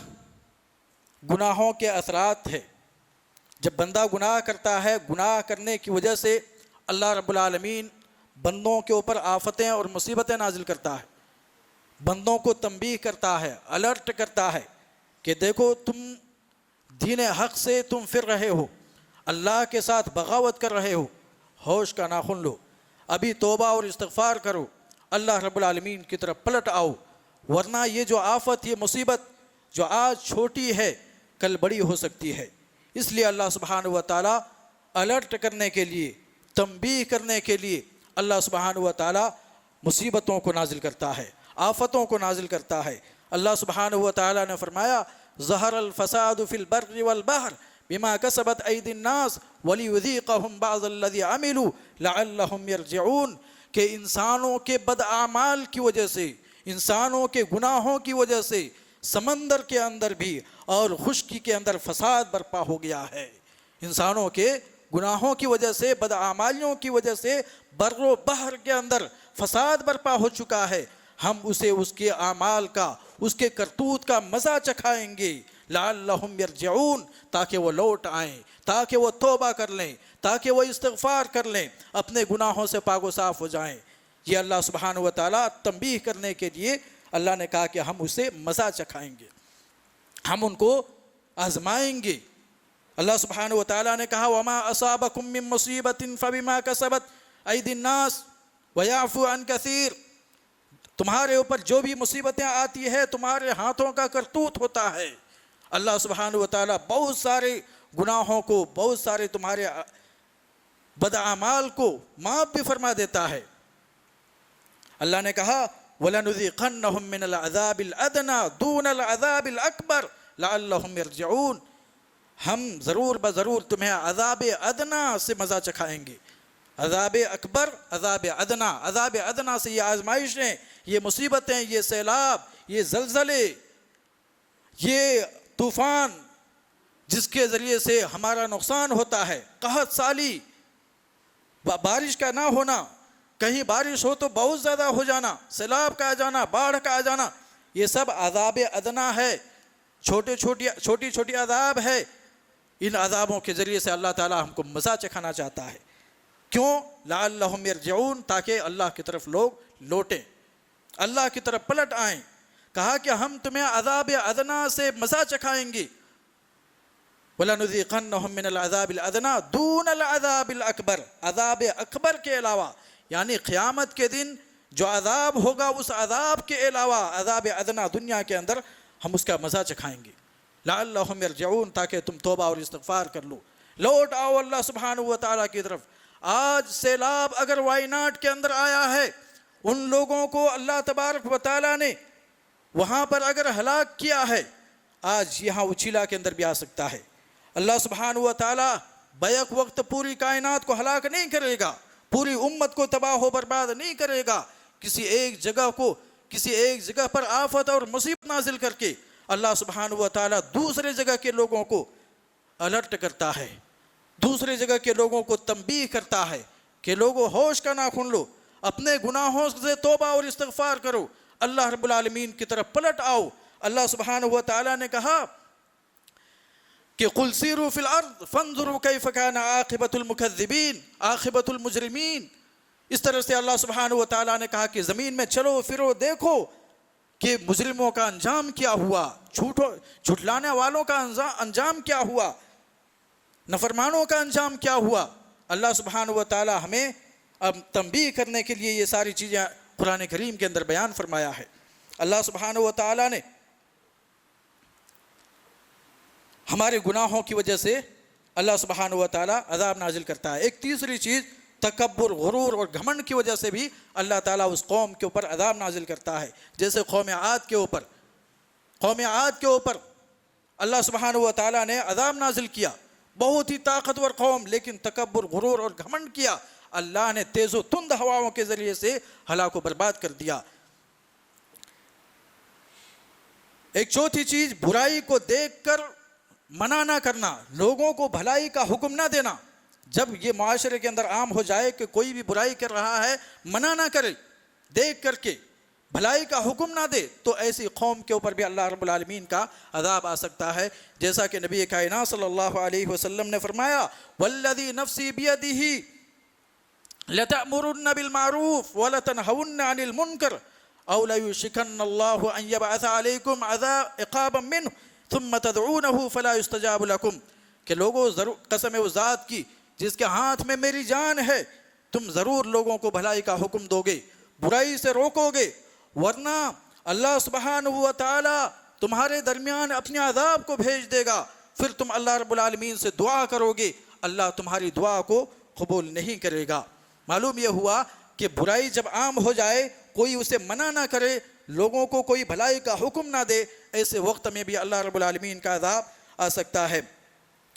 Speaker 1: گناہوں کے اثرات ہے۔ جب بندہ گناہ کرتا ہے، گناہ کرنے کی وجہ سے اللہ رب العالمین بندوں کے اوپر آفتیں اور مصیبتیں نازل کرتا ہے، بندوں کو تنبیہ کرتا ہے، الرٹ کرتا ہے کہ دیکھو تم دین حق سے تم پھر رہے ہو، اللہ کے ساتھ بغاوت کر رہے ہو، ہوش کا ناخن لو، ابھی توبہ اور استغفار کرو، اللہ رب العالمین کی طرف پلٹ آؤ، ورنہ یہ جو آفت، یہ مصیبت جو آج چھوٹی ہے کل بڑی ہو سکتی ہے۔ اس لیے اللہ سبحانہ و تعالیٰ الرٹ کرنے کے لیے، تنبیہ کرنے کے لیے اللہ سبحانہ و تعالیٰ مصیبتوں کو نازل کرتا ہے، آفتوں کو نازل کرتا ہے۔ اللہ سبحانہ و تعالیٰ نے فرمایا: ظہر الفساد فی البر والبحر بما کسبت ایدی الناس ولیذیقہم بعض الذی عملوا لعلہم یرجعون، کہ انسانوں کے بد اعمال کی وجہ سے، انسانوں کے گناہوں کی وجہ سے سمندر کے اندر بھی اور خشکی کے اندر فساد برپا ہو گیا ہے۔ انسانوں کے گناہوں کی وجہ سے، بد اعمالیوں کی وجہ سے بر و بحر کے اندر فساد برپا ہو چکا ہے۔ ہم اسے اس کے اعمال کا، اس کے کرتوت کا مزہ چکھائیں گے، لعلہم یرجعون، تاکہ وہ لوٹ آئیں، تاکہ وہ توبہ کر لیں، تاکہ وہ استغفار کر لیں، اپنے گناہوں سے پاک و صاف ہو جائیں۔ یہ اللہ سبحانہ و تعالیٰ تنبیہ کرنے کے لیے اللہ نے کہا کہ ہم اسے مزہ چکھائیں گے، ہم ان کو آزمائیں گے۔ اللہ سبحانہ و تعالیٰ نے کہا: وما اصابکم من مصیبت فبما کسبت ایدی الناس ویعفو عن کثیر۔ تمہارے اوپر جو بھی مصیبتیں آتی ہے تمہارے ہاتھوں کا کرتوت ہوتا ہے۔ اللہ سبحانہ و تعالیٰ بہت سارے گناہوں کو، بہت سارے تمہارے بداعمال کو معاف بھی فرما دیتا ہے۔ اللہ نے کہا وَلَنُذِيقَنَّهُم مِّنَ الْعَذَابِ الْأَدْنَىٰ دُونَ الْعَذَابِ الْأَكْبَرِ لَعَلَّهُمْ يَرْجِعُونَ، ہم ضرور بضرور تمہیں عذاب ادنا سے مزہ چکھائیں گے۔ عذاب اکبر، عذاب ادنا، عذاب ادنا سے یہ آزمائشیں، یہ مصیبتیں، یہ سیلاب، یہ زلزلے، یہ طوفان جس کے ذریعے سے ہمارا نقصان ہوتا ہے، قحط سالی، بارش کا نہ ہونا، کہیں بارش ہو تو بہت زیادہ ہو جانا، سیلاب کا آ جانا، باڑھ کا آ جانا، یہ سب عذاب ادنا ہے، چھوٹی چھوٹی عذاب ہے۔ ان عذابوں کے ذریعے سے اللہ تعالیٰ ہم کو مزہ چکھانا چاہتا ہے۔ کیوں؟ لعلہم یرجعون، تاکہ اللہ کی طرف لوگ لوٹیں، اللہ کی طرف پلٹ آئیں۔ کہا کہ ہم تمہیں عذاب ادنا سے مزہ چکھائیں گے۔ وَلَنُذِيقَنَّهُم مِّنَ الْعَذَابِ الْأَدْنَىٰ دُونَ الْعَذَابِ الْأَكْبَرِ، عذاب اکبر کے علاوہ، یعنی قیامت کے دن جو عذاب ہوگا اس عذاب کے علاوہ عذاب ادنا دنیا کے اندر ہم اس کا مزہ چکھائیں گے۔ لعلہم یرجعون، تاکہ تم توبہ اور استغفار کر لو، لوٹ آؤ اللہ سبحانہ و تعالیٰ کی طرف۔ آج سیلاب اگر وائناڈ کے اندر آیا ہے، ان لوگوں کو اللہ تبارک و تعالیٰ نے وہاں پر اگر ہلاک کیا ہے، آج یہاں اچیلا کے اندر بھی آ سکتا ہے۔ اللہ سبحانہ و تعالیٰ بیک وقت پوری کائنات کو ہلاک نہیں کرے گا، پوری امت کو تباہ و برباد نہیں کرے گا۔ کسی ایک جگہ پر آفت اور مصیبت نازل کر کے اللہ سبحانہ و تعالیٰ دوسرے جگہ کے لوگوں کو الرٹ کرتا ہے، دوسرے جگہ کے لوگوں کو تنبیہ کرتا ہے کہ لوگوں ہوش کا ناخن لو، اپنے گناہوں سے توبہ اور استغفار کرو، اللہ رب العالمین کی طرف پلٹ آؤ۔ اللہ سبحانہ و تعالیٰ نے کہا کہ قُلْ سِیرُوا فِی الْأَرْضِ فَانظُرُوا کَیْفَ کَانَ عَاقِبَةُ الْمُکَذِّبِینَ، عاقبۃ المجرمین۔ اس طرح سے اللہ سبحانہ و تعالیٰ نے کہا کہ زمین میں چلو پھرو، دیکھو کہ مجرموں کا انجام کیا ہوا، جھٹلانے والوں کا انجام کیا ہوا، نافرمانوں کا انجام کیا ہوا۔ اللہ سبحانہ و تعالیٰ ہمیں اب تنبیہ کرنے کے لیے یہ ساری چیزیں قرآن کریم کے اندر بیان فرمایا ہے۔ اللہ سبحانہ و تعالیٰ نے ہمارے گناہوں کی وجہ سے اللہ سبحانہ و تعالیٰ عذاب نازل کرتا ہے۔ ایک تیسری چیز، تکبر، غرور اور گھمنڈ کی وجہ سے بھی اللہ تعالیٰ اس قوم کے اوپر عذاب نازل کرتا ہے۔ جیسے قوم عاد کے اوپر اللہ سبحانہ و تعالیٰ نے عذاب نازل کیا، بہت ہی طاقتور قوم، لیکن تکبر، غرور اور گھمنڈ کیا، اللہ نے تیز و تند ہواؤں کے ذریعے سے ہلاک و برباد کر دیا۔ ایک چوتھی چیز، برائی کو دیکھ کر منع نہ کرنا، لوگوں کو بھلائی کا حکم نہ دینا۔ جب یہ معاشرے کے اندر عام ہو جائے کہ کوئی بھی برائی کر رہا ہے، منع نہ کرے، دیکھ کر کے بھلائی کا حکم نہ دے، تو ایسی قوم کے اوپر بھی اللہ رب العالمین کا عذاب آ سکتا ہے۔ جیسا کہ نبی کائنات صلی اللہ علیہ وسلم نے فرمایا والذی نفسی بیدہ لتأمرن بالمعروف ولتنہون عن المنکر او لیوشکن اللہ ان یبعث علیکم عقابا منہ ثم تدعونہ فلا یستجاب لکم، کہ لوگوں قسم ہے اس ذات کی جس کے ہاتھ میں میری جان ہے، تم ضرور لوگوں کو بھلائی کا حکم دو گے، برائی سے روکو گے، ورنہ اللہ سبحانہ و تعالی تمہارے درمیان اپنے عذاب کو بھیج دے گا، پھر تم اللہ رب العالمین سے دعا کرو گے، اللہ تمہاری دعا کو قبول نہیں کرے گا۔ معلوم یہ ہوا کہ برائی جب عام ہو جائے، کوئی اسے منع نہ کرے، لوگوں کو کوئی بھلائی کا حکم نہ دے، ایسے وقت میں بھی اللہ رب العالمین کا عذاب آ سکتا ہے۔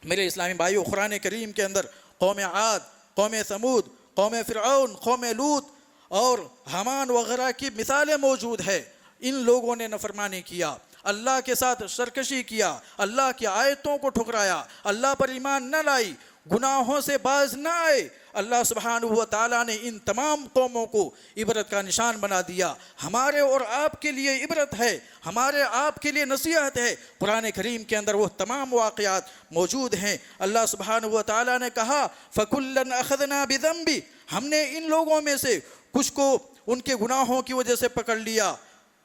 Speaker 1: میرے اسلامی بھائیو، قرآن کریم کے اندر قوم عاد، قوم ثمود، قوم فرعون، قوم لوط اور حامان وغیرہ کی مثالیں موجود ہے۔ ان لوگوں نے نافرمانی کیا، اللہ کے ساتھ سرکشی کیا، اللہ کی آیتوں کو ٹھکرایا، اللہ پر ایمان نہ لائی، گناہوں سے باز نہ آئے۔ اللہ سبحانہ و تعالیٰ نے ان تمام قوموں کو عبرت کا نشان بنا دیا۔ ہمارے اور آپ کے لیے عبرت ہے، ہمارے آپ کے لیے نصیحت ہے۔ قرآن کریم کے اندر وہ تمام واقعات موجود ہیں۔ اللہ سبحانہ و تعالیٰ نے کہا فَكُلًّا أَخَذْنَا بِذَنْبِهِ، ہم نے ان لوگوں میں سے کچھ کو ان کے گناہوں کی وجہ سے پکڑ لیا۔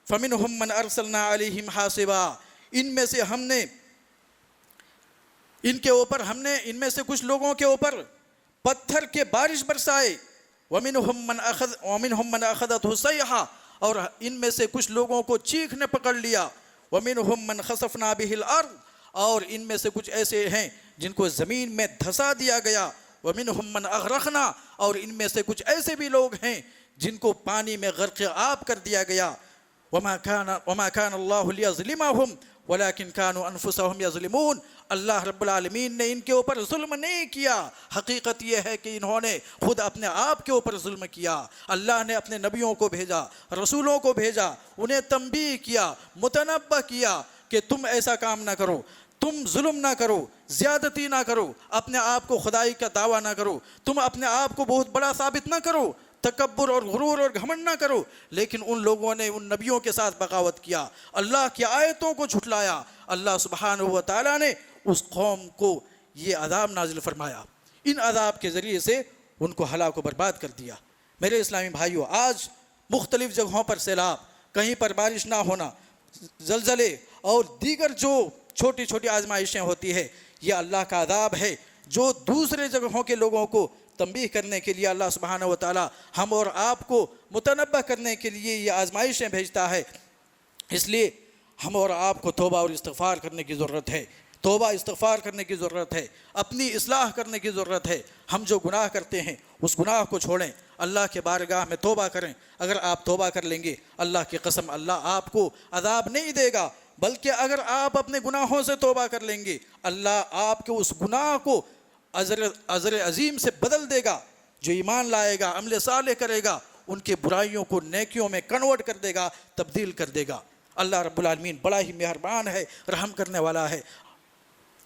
Speaker 1: فَمِنْهُمْ مَنْ أَرْسَلْنَا عَلَيْهِمْ حَاصِبًا، ان میں سے ہم نے ان میں سے کچھ لوگوں کے اوپر پتھر کے بارش برسائے۔ وَمِنْهُمْ مَنْ أَخَذَتْهُ الصَّيْحَةُ اور ان میں سے کچھ لوگوں کو چیخ نے پکڑ لیا. وَمِنْهُمْ مَنْ خَسَفْنَا بِهِ الْأَرْضِ اور ان میں سے کچھ ایسے ہیں جن کو زمین میں دھسا دیا گیا. وَمِنْهُمْ مَنْ أَغْرَقْنَا اور ان میں سے کچھ ایسے بھی لوگ ہیں جن کو پانی میں غرق آب کر دیا گیا. وَمَا كَانَ اللَّهُ لِيَظْلِمَهُمْ وَلَكِنْ كَانُوا أَنفُسَهُمْ يَظْلِمُونَ اللہ رب العالمین نے ان کے اوپر ظلم نہیں کیا. حقیقت یہ ہے کہ انہوں نے خود اپنے آپ کے اوپر ظلم کیا. اللہ نے اپنے نبیوں کو بھیجا, رسولوں کو بھیجا, انہیں تنبیہ کیا, متنبہ کیا کہ تم ایسا کام نہ کرو, تم ظلم نہ کرو, زیادتی نہ کرو, اپنے آپ کو خدائی کا دعویٰ نہ کرو, تم اپنے آپ کو بہت بڑا ثابت نہ کرو, تکبر اور غرور اور گھمنڈ نہ کرو. لیکن ان لوگوں نے ان نبیوں کے ساتھ بغاوت کیا, اللہ کی آیتوں کو جھٹلایا. اللہ سبحانہ و تعالیٰ نے اس قوم کو یہ عذاب نازل فرمایا, ان عذاب کے ذریعے سے ان کو ہلاک و برباد کر دیا. میرے اسلامی بھائیوں, آج مختلف جگہوں پر سیلاب, کہیں پر بارش نہ ہونا, زلزلے اور دیگر جو چھوٹی چھوٹی آزمائشیں ہوتی ہے, یہ اللہ کا عذاب ہے جو دوسرے جگہوں کے لوگوں کو تنبیہ کرنے کے لیے اللہ سبحانہ و تعالی ہم اور آپ کو متنبہ کرنے کے لیے یہ آزمائشیں بھیجتا ہے. اس لیے ہم اور آپ کو توبہ اور استغفار کرنے کی ضرورت ہے, توبہ استغفار کرنے کی ضرورت ہے, اپنی اصلاح کرنے کی ضرورت ہے. ہم جو گناہ کرتے ہیں اس گناہ کو چھوڑیں, اللہ کے بارگاہ میں توبہ کریں. اگر آپ توبہ کر لیں گے, اللہ کی قسم اللہ آپ کو عذاب نہیں دے گا, بلکہ اگر آپ اپنے گناہوں سے توبہ کر لیں گے, اللہ آپ کے اس گناہ کو اجر عظیم سے بدل دے گا. جو ایمان لائے گا, عمل صالح کرے گا, ان کے برائیوں کو نیکیوں میں کنورٹ کر دے گا, تبدیل کر دے گا. اللہ رب العالمین بڑا ہی مہربان ہے, رحم کرنے والا ہے.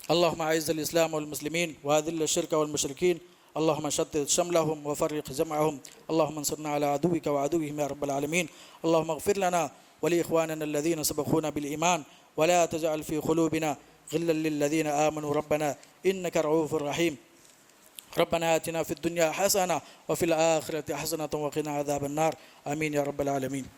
Speaker 1: اللہم اعز الاسلام والمسلمین واذل الشرک والمشرکین. اللہم شتت شملہم وفرق جمعہم. اللہم انصرنا علی عدوک وعدوہم یا رب العالمین. اللہم اغفر لنا ولإخواننا الذين سبقونا بالإيمان ولا تجعل في قلوبنا غلا للذين آمنوا ربنا إنك رؤوف رحيم. ربنا آتنا في الدنيا حسنة وفي الآخرة حسنة وقنا عذاب النار. آمين يا رب العالمين.